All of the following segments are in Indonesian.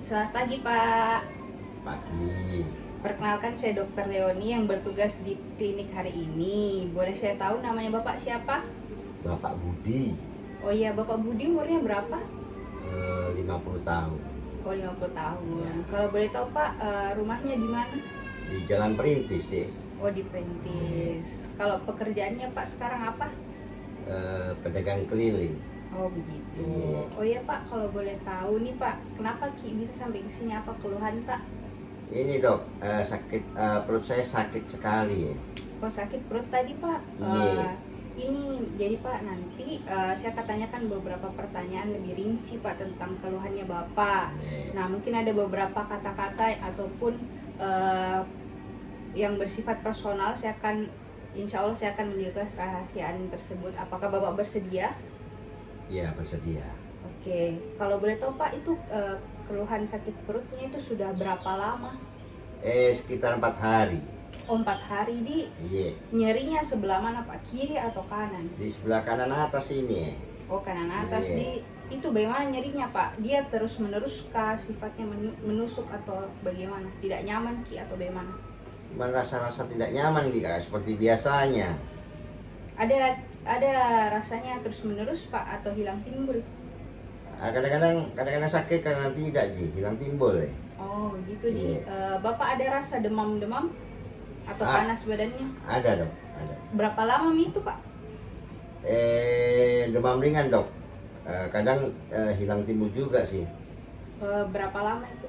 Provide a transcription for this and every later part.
Selamat pagi, Pak. Pagi. Perkenalkan, saya Dr. Leoni yang bertugas di klinik hari ini. Boleh saya tahu namanya Bapak siapa? Bapak Budi, Oh iya, Bapak Budi umurnya berapa? 50 tahun. Oh, 50 tahun. Kalau boleh tahu, Pak, rumahnya di mana? Di Jalan Perintis deh. Oh, di Perintis. Kalau pekerjaannya Pak sekarang apa? Pedagang keliling. Oh, begitu. Iya. Oh iya, Pak, kalau boleh tahu nih, Pak, kenapa Ki bisa sampai ke sini? Apa keluhan, tak? Ini dok, sakit perut saya sakit sekali ya. Oh, sakit perut tadi, Pak. Iya. Ini jadi Pak, nanti saya akan tanyakan beberapa pertanyaan lebih rinci Pak tentang keluhannya Bapak. Iya. Nah, mungkin ada beberapa kata-kata ataupun yang bersifat personal. Insya Allah saya akan menjaga kerahasiaan tersebut. Apakah Bapak bersedia? Iya, bersedia. Oke, kalau boleh tahu Pak, itu keluhan sakit perutnya itu sudah berapa lama? Sekitar 4 hari. Oh, 4 hari. Di Iya. nyerinya sebelah mana Pak? Kiri atau kanan? Di sebelah kanan atas ini. Oh, kanan atas. Iya. Di itu bagaimana nyerinya Pak? Dia terus menerus kah sifatnya menusuk atau bagaimana? Tidak nyaman Ki atau bagaimana? Merasa-rasa tidak nyaman gitu, seperti biasanya. Ada rasanya terus menerus Pak atau hilang timbul? Kadang-kadang sakit, kadang tidak sih, hilang timbul ya. Oh, begitu. Di Iya. Bapak ada rasa demam-demam atau panas badannya? Ada dok, ada. Berapa lama itu Pak? Demam ringan dok. Kadang hilang timbul juga sih. Berapa lama itu?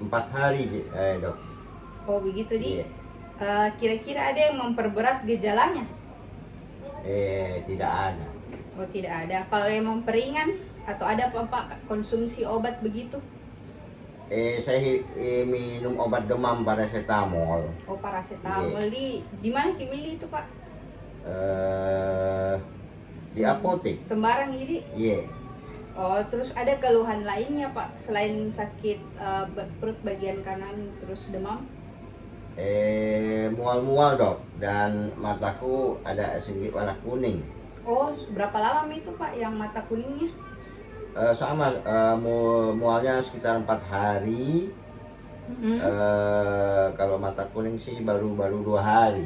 4 hari dok. Oh, begitu. Di Iya. kira-kira ada yang memperberat gejalanya? Tidak ada. Oh, tidak ada. Kalau yang memperingan atau ada Pak konsumsi obat begitu? Saya minum obat demam paracetamol. Oh, paracetamol. Di mana Ki beli itu Pak? Eh, di apotek. Sembarang jadi. Iya. Oh, terus ada keluhan lainnya Pak selain sakit perut bagian kanan terus demam? Mual-mual dok, dan mataku ada sedikit warna kuning. Oh, berapa lama itu Pak yang mata kuningnya? Sama, mualnya sekitar 4 hari. Kalau mata kuning sih baru 2 hari.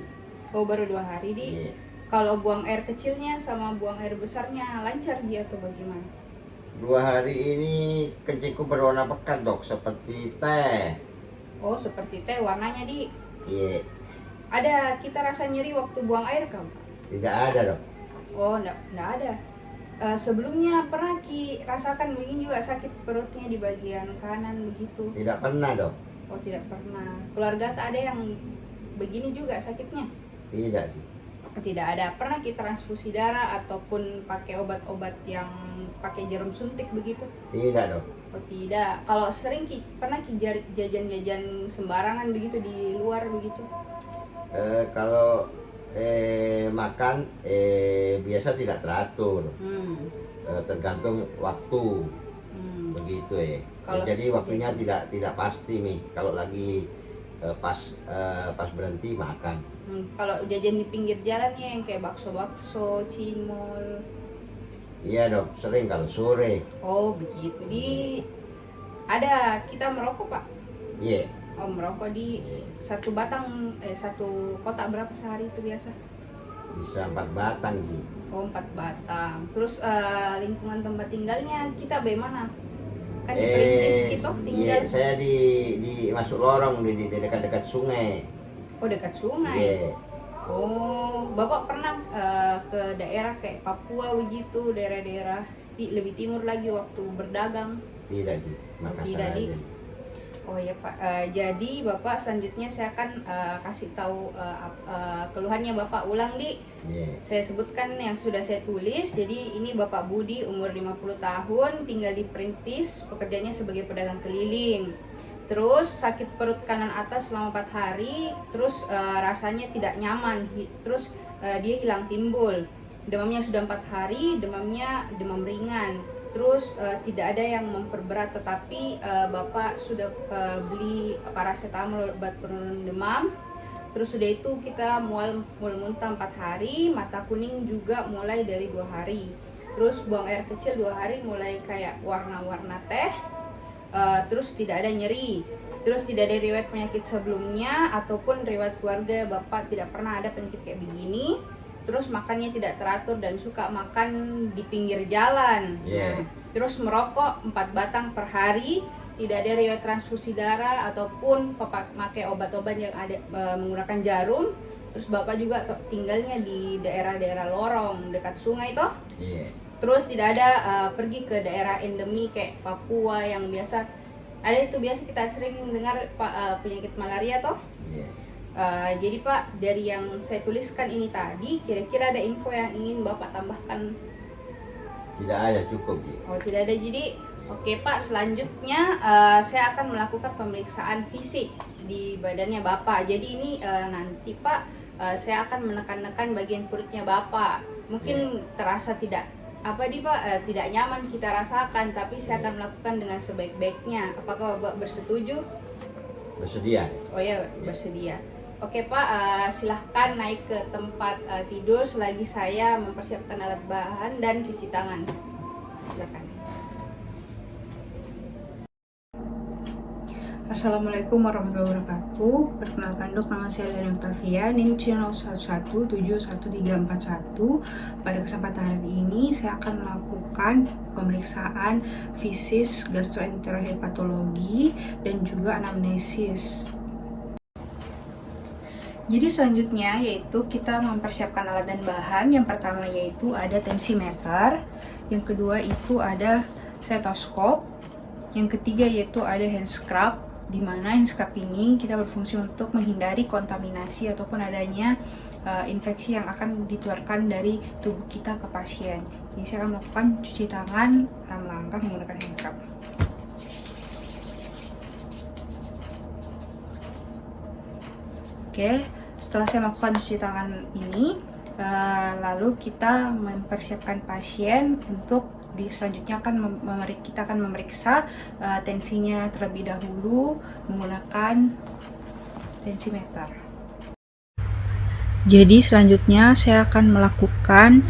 Oh, baru 2 hari. Di Iya. kalau buang air kecilnya sama buang air besarnya lancar Ji atau bagaimana? 2 hari ini kencingku berwarna pekat dok, seperti teh. Oh, seperti teh warnanya. Di Iya. ada kita rasa nyeri waktu buang air kan Pak? Tidak ada dok. Oh, enggak ada. Sebelumnya pernah Ki rasakan begini juga sakit perutnya di bagian kanan begitu? Tidak pernah dok. Oh, tidak pernah. Keluarga tak ada yang begini juga sakitnya? Tidak sih. Tidak ada. Pernah Ki transfusi darah ataupun pakai obat-obat yang pakai jarum suntik begitu? Tidak dok. Oh, tidak. Kalau sering Ki pernah Ki jajan-jajan sembarangan begitu di luar begitu? Kalau makan biasa tidak teratur. Tergantung waktu. Begitu ya. Kalau Jadi waktunya tidak pasti nih. Kalau lagi pas berhenti makan. Kalau jajan di pinggir jalannya yang kayak bakso-bakso, cimol. Iya dok, sering kalau sore. Oh, begitu. Ada kita merokok Pak? Iya. Oh, merokok. Di satu batang satu kotak berapa sehari itu biasa? Bisa 4 batang sih. Oh, 4 batang. Terus lingkungan tempat tinggalnya kita bagaimana? Kan di Perintis kita tinggal. Iya, saya di masuk lorong di dekat-dekat sungai. Oh, dekat sungai. Iya. Oh, Bapak pernah ke daerah kayak Papua begitu, daerah-daerah lebih timur lagi waktu berdagang? Tidak sih. Makassar Tidak, Di. aja. Oh ya Pak, jadi Bapak selanjutnya saya akan kasih tahu keluhannya Bapak ulang Di. Iya. Saya sebutkan yang sudah saya tulis. Jadi ini Bapak Budi, umur 50 tahun, tinggal di Perintis, pekerjaannya sebagai pedagang keliling. Terus sakit perut kanan atas selama 4 hari, terus rasanya tidak nyaman, terus dia hilang timbul. Demamnya sudah 4 hari, demam ringan. Terus tidak ada yang memperberat, tetapi Bapak sudah beli paracetamol, obat penurun demam. Terus sudah itu kita mual muntah 4 hari, mata kuning juga mulai dari 2 hari. Terus buang air kecil 2 hari mulai kayak warna-warna teh. terus tidak ada nyeri, terus tidak ada riwayat penyakit sebelumnya ataupun riwayat keluarga Bapak tidak pernah ada penyakit kayak begini, terus makannya tidak teratur dan suka makan di pinggir jalan. Yeah. Nah, terus merokok 4 batang per hari, tidak ada riwayat transfusi darah ataupun pakai obat-obat yang ada menggunakan jarum. Terus Bapak juga tinggalnya di daerah-daerah lorong dekat sungai toh. Iya. Terus tidak ada pergi ke daerah endemi kayak Papua yang biasa ada itu, biasa kita sering dengar penyakit malaria toh. Iya. Jadi Pak, dari yang saya tuliskan ini tadi, kira-kira ada info yang ingin Bapak tambahkan? Tidak ada, cukup ya. Oh, tidak ada. Jadi oke Pak, selanjutnya saya akan melakukan pemeriksaan fisik di badannya Bapak. Jadi ini nanti Pak, saya akan menekan-nekan bagian perutnya Bapak. Mungkin terasa tidak Pak, tidak nyaman kita rasakan, tapi saya akan melakukan dengan sebaik-baiknya. Apakah Bapak bersetuju? Bersedia. Oh ya, bersedia. Oke Pak, silahkan naik ke tempat tidur selagi saya mempersiapkan alat bahan dan cuci tangan. Silakan. Assalamualaikum warahmatullahi wabarakatuh. Perkenalkan dok, nama saya Lena Octavia, NIM channel 1171341. Pada kesempatan hari ini saya akan melakukan pemeriksaan fisis, gastroenterohepatologi, dan juga anamnesis. Jadi selanjutnya yaitu kita mempersiapkan alat dan bahan. Yang pertama yaitu ada tensimeter, yang kedua itu ada stetoskop, yang ketiga yaitu ada hand scrub, di mana hand scrub ini kita berfungsi untuk menghindari kontaminasi ataupun adanya infeksi yang akan ditularkan dari tubuh kita ke pasien. Jadi saya akan melakukan cuci tangan 6 langkah menggunakan hand scrub. Oke, setelah saya melakukan cuci tangan ini, lalu kita mempersiapkan pasien untuk selanjutnya kita akan memeriksa tensinya terlebih dahulu menggunakan tensimeter. Jadi selanjutnya saya akan melakukan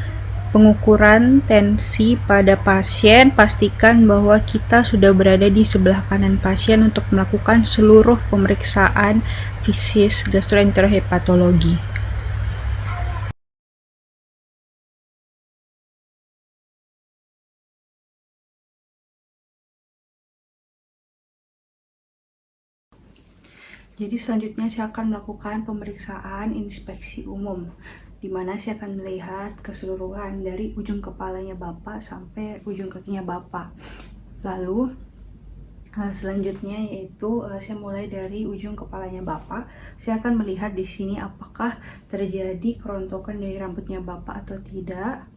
pengukuran tensi pada pasien. Pastikan bahwa kita sudah berada di sebelah kanan pasien untuk melakukan seluruh pemeriksaan fisis gastroenterohepatologi. Jadi selanjutnya saya akan melakukan pemeriksaan inspeksi umum, di mana saya akan melihat keseluruhan dari ujung kepalanya Bapak sampai ujung kakinya Bapak. Lalu selanjutnya yaitu saya mulai dari ujung kepalanya Bapak. Saya akan melihat di sini apakah terjadi kerontokan dari rambutnya Bapak atau tidak.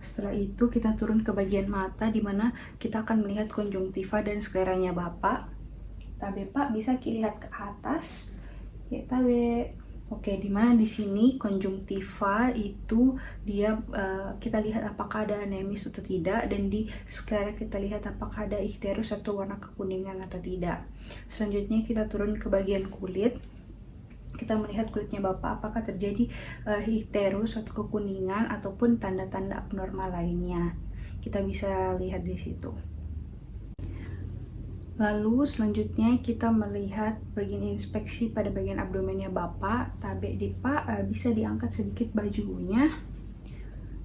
Setelah itu kita turun ke bagian mata, di mana kita akan melihat konjungtiva dan skleranya Bapak. Tabe Pak, bisa dilihat ke atas ya tabe. Oke, dimana di sini konjungtiva itu dia kita lihat apakah ada anemis atau tidak, dan di sklera kita lihat apakah ada ikterus atau warna kekuningan atau tidak. Selanjutnya kita turun ke bagian kulit. Kita melihat kulitnya Bapak apakah terjadi ikterus atau kekuningan ataupun tanda-tanda abnormal lainnya. Kita bisa lihat di situ. Lalu selanjutnya kita melihat bagian inspeksi pada bagian abdomennya Bapak. Tabe di Pak, bisa diangkat sedikit bajunya.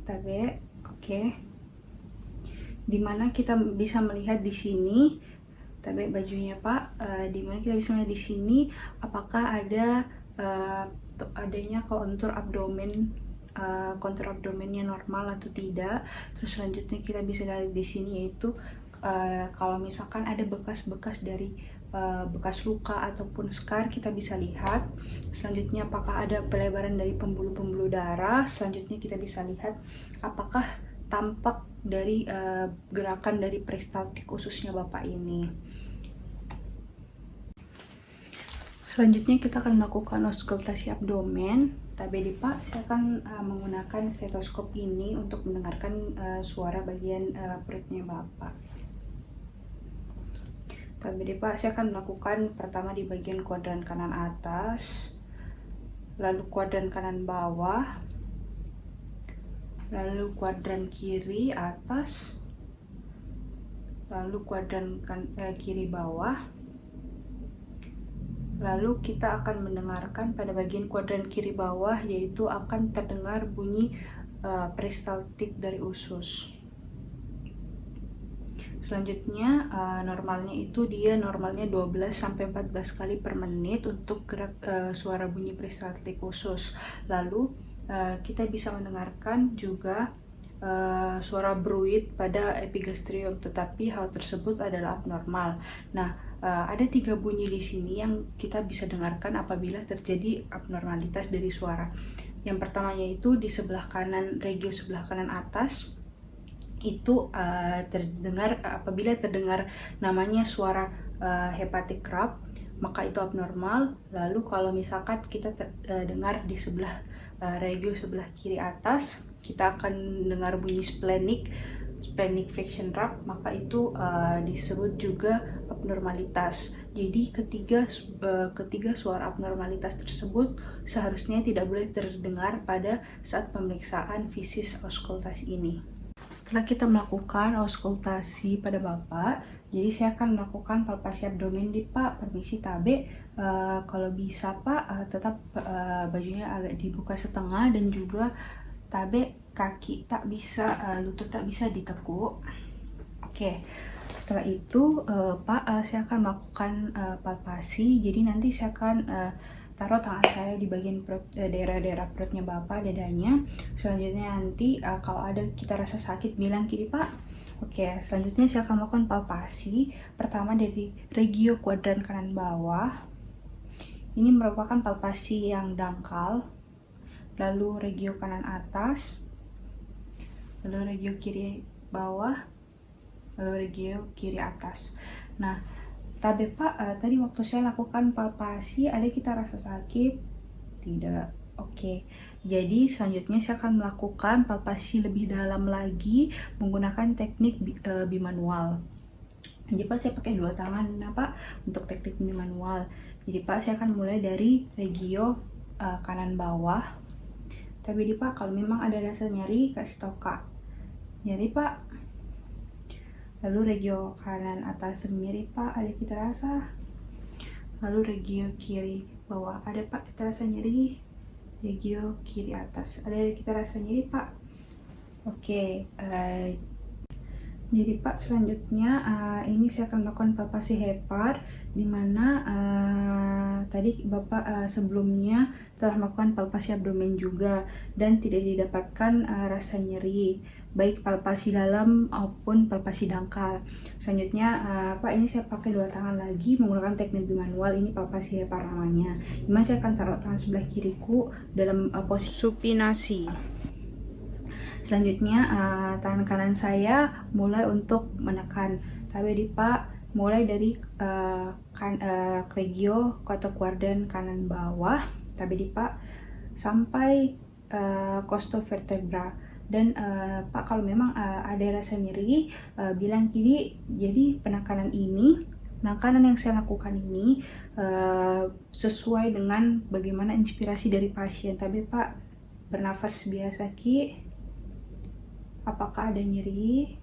Tabe, oke. Dimana kita bisa melihat di sini, tabe bajunya Pak. Dimana kita bisa melihat di sini apakah ada adanya kontur abdomen. Kontur abdomennya normal atau tidak. Terus selanjutnya kita bisa lihat di sini yaitu kalau misalkan ada bekas-bekas dari bekas luka ataupun scar, kita bisa lihat. Selanjutnya apakah ada pelebaran dari pembuluh-pembuluh darah. Selanjutnya kita bisa lihat apakah tampak dari gerakan dari peristaltik ususnya Bapak ini. Selanjutnya kita akan melakukan auskultasi abdomen. Tabe di Pak, saya akan menggunakan stetoskop ini untuk mendengarkan suara bagian perutnya Bapak. Tabe Pak, saya akan melakukan pertama di bagian kuadran kanan atas, lalu kuadran kanan bawah, lalu kuadran kiri atas, lalu kuadran kiri bawah. Lalu kita akan mendengarkan pada bagian kuadran kiri bawah, yaitu akan terdengar bunyi peristaltik dari usus. Selanjutnya normalnya itu dia normalnya 12-14 kali per menit untuk gerak suara bunyi peristaltik usus. Lalu kita bisa mendengarkan juga suara bruit pada epigastrium, tetapi hal tersebut adalah abnormal. Nah, ada 3 bunyi di sini yang kita bisa dengarkan apabila terjadi abnormalitas dari suara. Yang pertamanya itu di sebelah kanan, regio sebelah kanan atas, itu terdengar apabila terdengar namanya suara hepatic crab, maka itu abnormal. Lalu kalau misalkan kita dengar di sebelah regio sebelah kiri atas, kita akan dengar bunyi splenic friction rap, maka itu disebut juga abnormalitas. Jadi ketiga suara abnormalitas tersebut seharusnya tidak boleh terdengar pada saat pemeriksaan fisis auskultasi ini. Setelah kita melakukan auskultasi pada Bapak, jadi saya akan melakukan palpasi abdomen di Pak. Permisi Tabe, kalau bisa Pak tetap bajunya agak dibuka setengah, dan juga Tabe kaki tak bisa, lutut tak bisa ditekuk. Oke, setelah itu Pak, saya akan melakukan palpasi. Jadi nanti saya akan taruh tangan saya di bagian perut, daerah-daerah perutnya Bapak, dadanya. Selanjutnya nanti kalau ada kita rasa sakit, bilang kiri Pak. Oke, selanjutnya saya akan melakukan palpasi. Pertama dari regio kuadran kanan bawah. Ini merupakan palpasi yang dangkal. Lalu regio kanan atas. Lalu regio kiri bawah. Lalu regio kiri atas. Nah, Tabe Pak, tadi waktu saya lakukan palpasi, ada kita rasa sakit? Tidak. Oke. Jadi selanjutnya saya akan melakukan palpasi lebih dalam lagi menggunakan teknik bimanual. Jadi Pak, saya pakai 2 tangan Pak untuk teknik bimanual. Jadi Pak, saya akan mulai dari regio kanan bawah. Tapi di Pak, kalau memang ada rasa nyeri, kasih tau Kak. Nyeri Pak. Lalu regio kanan atas nyeri Pak, ada kita rasa. Lalu regio kiri bawah, ada Pak kita rasa nyeri. Regio kiri atas, ada kita rasa nyeri Pak. Oke, jadi Pak, selanjutnya ini saya akan melakukan palpasi hepar, dimana tadi Bapak sebelumnya telah melakukan palpasi abdomen juga dan tidak didapatkan rasa nyeri, baik palpasi dalam maupun palpasi dangkal. Selanjutnya Pak, ini saya pakai 2 tangan lagi menggunakan teknik bimanual. Ini palpasi hepar namanya, dimana saya akan taruh tangan sebelah kiriku dalam posisi supinasi. Selanjutnya tangan kanan saya mulai untuk menekan. Tapi di Pak, mulai dari regio atau kuadran kanan bawah, tapi di Pak sampai costovertebra. Dan Pak, kalau memang ada rasa nyeri, bilang kiri. Jadi penekanan yang saya lakukan ini sesuai dengan bagaimana inspirasi dari pasien. Tapi Pak, bernafas biasa Ki. Apakah ada nyeri?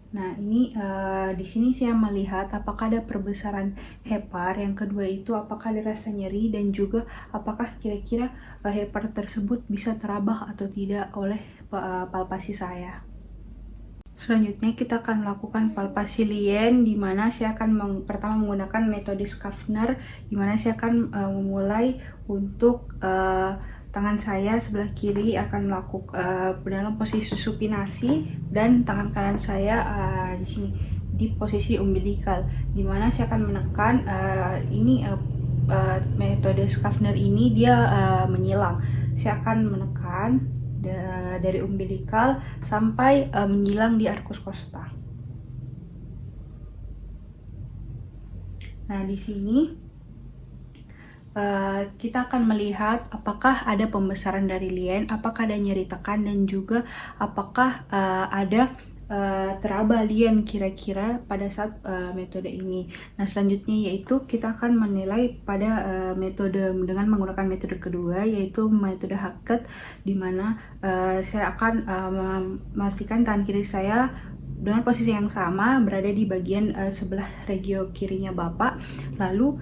Nah, ini di sini saya melihat apakah ada perbesaran hepar. Yang kedua itu apakah ada rasa nyeri, dan juga apakah kira-kira hepar tersebut bisa terabah atau tidak oleh palpasi saya. Selanjutnya kita akan melakukan palpasi lien, di mana saya akan pertama menggunakan metode Schaffner, di mana saya akan memulai untuk tangan saya sebelah kiri akan melakukan dalam posisi supinasi, dan tangan kanan saya di sini di posisi umbilikal, di mana saya akan menekan metode Schaffner ini dia menyilang. Saya akan menekan dari umbilikal sampai menyilang di arcus costa. Nah, di sini kita akan melihat apakah ada pembesaran dari lien, apakah ada nyeri tekan, dan juga apakah ada teraba lien kira-kira pada saat metode ini. Nah, selanjutnya yaitu kita akan menilai pada metode dengan menggunakan metode kedua, yaitu metode Hackett, di mana saya akan memastikan tangan kiri saya dengan posisi yang sama berada di bagian sebelah regio kirinya Bapak. Lalu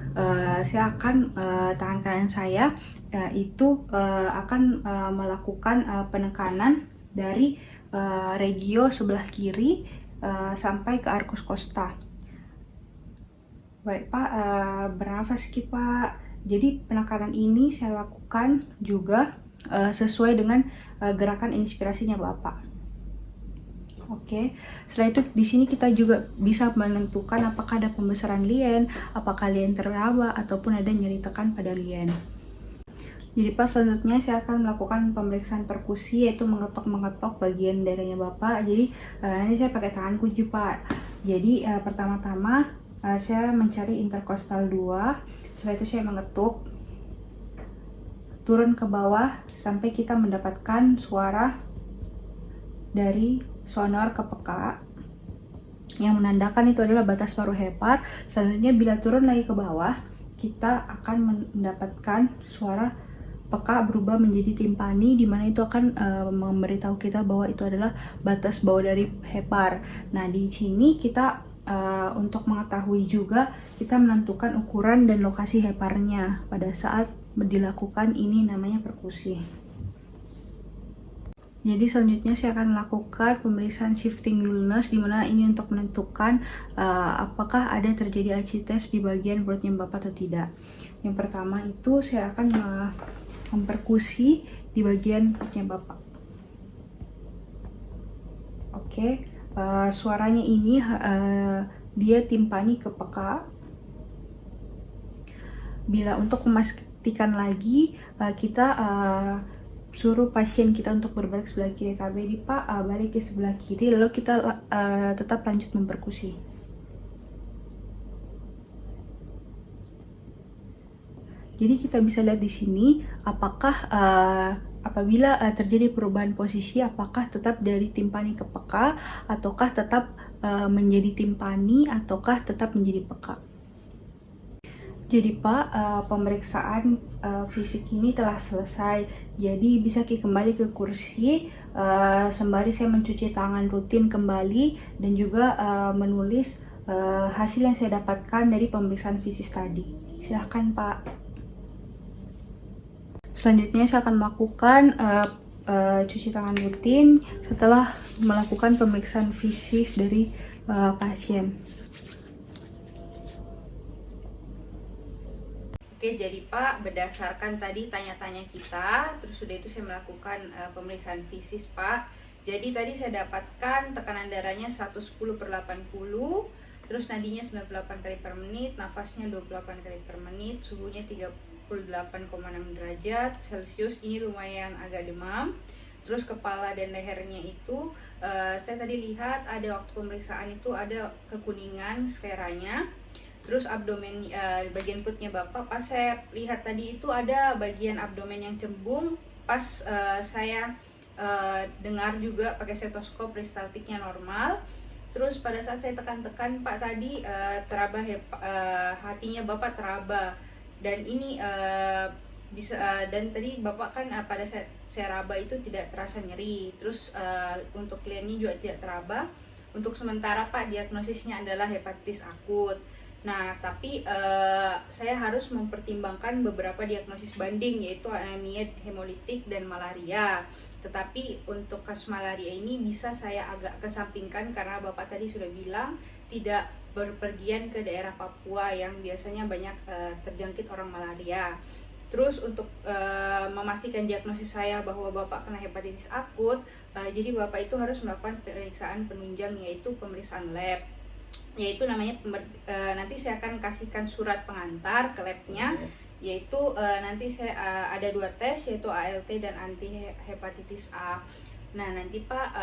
saya akan tangan kanan saya itu akan melakukan penekanan dari regio sebelah kiri sampai ke arcus costa. Baik Pak, bernafas sedikit Pak. Jadi penekanan ini saya lakukan juga sesuai dengan gerakan inspirasinya Bapak. Oke, setelah itu di sini kita juga bisa menentukan apakah ada pembesaran lien, apakah lien teraba, ataupun ada nyeri tekan pada lien. Jadi Pak, selanjutnya saya akan melakukan pemeriksaan perkusi, yaitu mengetok-mengetok bagian dadanya Bapak. Jadi nanti saya pakai tangan kunci Pak. Jadi pertama-tama saya mencari interkostal 2, setelah itu saya mengetuk turun ke bawah sampai kita mendapatkan suara dari sonor ke peka yang menandakan itu adalah batas paru hepar. Selanjutnya bila turun lagi ke bawah, kita akan mendapatkan suara peka berubah menjadi timpani, di mana itu akan memberitahu kita bahwa itu adalah batas bawah dari hepar. Nah, di sini kita untuk mengetahui juga kita menentukan ukuran dan lokasi heparnya pada saat dilakukan ini namanya perkusi. Jadi selanjutnya saya akan melakukan pemeriksaan shifting luminous, di mana ini untuk menentukan apakah ada terjadi acites di bagian perutnya Bapak atau tidak. Yang pertama itu saya akan memperkusi di bagian perutnya Bapak. Oke, suaranya ini dia timpani ke peka. Bila untuk memastikan lagi, kita suruh pasien kita untuk berbalik sebelah kiri. KBD Pak, balik ke sebelah kiri, lalu kita tetap lanjut memperkusi. Jadi kita bisa lihat di sini apakah apabila terjadi perubahan posisi, apakah tetap dari timpani ke peka, ataukah tetap menjadi timpani, ataukah tetap menjadi peka. Jadi Pak, pemeriksaan fisik ini telah selesai. Jadi bisa kembali ke kursi sembari saya mencuci tangan rutin kembali dan juga menulis hasil yang saya dapatkan dari pemeriksaan fisik tadi. Silahkan Pak. Selanjutnya saya akan melakukan cuci tangan rutin setelah melakukan pemeriksaan fisik dari pasien. Oke, jadi Pak, berdasarkan tadi tanya-tanya kita, terus sudah itu saya melakukan pemeriksaan fisik Pak. Jadi tadi saya dapatkan tekanan darahnya 110/80, terus nadinya 98 kali per menit, nafasnya 28 kali per menit, suhunya 38,6 derajat Celcius, ini lumayan agak demam. Terus kepala dan lehernya itu, saya tadi lihat ada waktu pemeriksaan itu ada kekuningan skeranya. Terus abdomen, bagian perutnya Bapak, pas saya lihat tadi itu ada bagian abdomen yang cembung. Pas saya dengar juga pakai stetoskop peristaltiknya normal. Terus pada saat saya tekan-tekan Pak tadi, teraba hatinya Bapak teraba. Dan ini dan tadi Bapak kan pada saat saya raba itu tidak terasa nyeri. Terus untuk kliennya juga tidak teraba. Untuk sementara Pak, diagnosisnya adalah hepatitis akut. Nah, tapi saya harus mempertimbangkan beberapa diagnosis banding, yaitu anemia hemolitik dan malaria. Tetapi untuk kasus malaria ini bisa saya agak kesampingkan karena Bapak tadi sudah bilang tidak berpergian ke daerah Papua yang biasanya banyak terjangkit orang malaria. Terus untuk memastikan diagnosis saya bahwa Bapak kena hepatitis akut, jadi Bapak itu harus melakukan pemeriksaan penunjang, yaitu pemeriksaan lab. Yaitu namanya nanti saya akan kasihkan surat pengantar ke labnya, yaitu nanti saya ada 2 tes, yaitu ALT dan anti hepatitis A. Nah nanti Pak,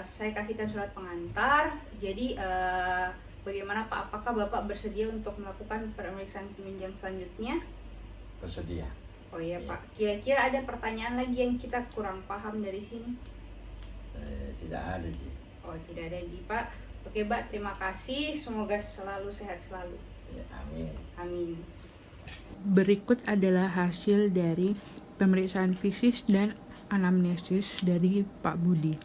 saya kasihkan surat pengantar. Jadi bagaimana Pak, apakah Bapak bersedia untuk melakukan pemeriksaan penunjang selanjutnya? Bersedia. Oh iya Pak, kira-kira ada pertanyaan lagi yang kita kurang paham dari sini? Tidak ada sih. Oh tidak ada di Pak. Oke Mbak, terima kasih. Semoga selalu sehat selalu. Ya, amin. Amin. Berikut adalah hasil dari pemeriksaan fisik dan anamnesis dari Pak Budi.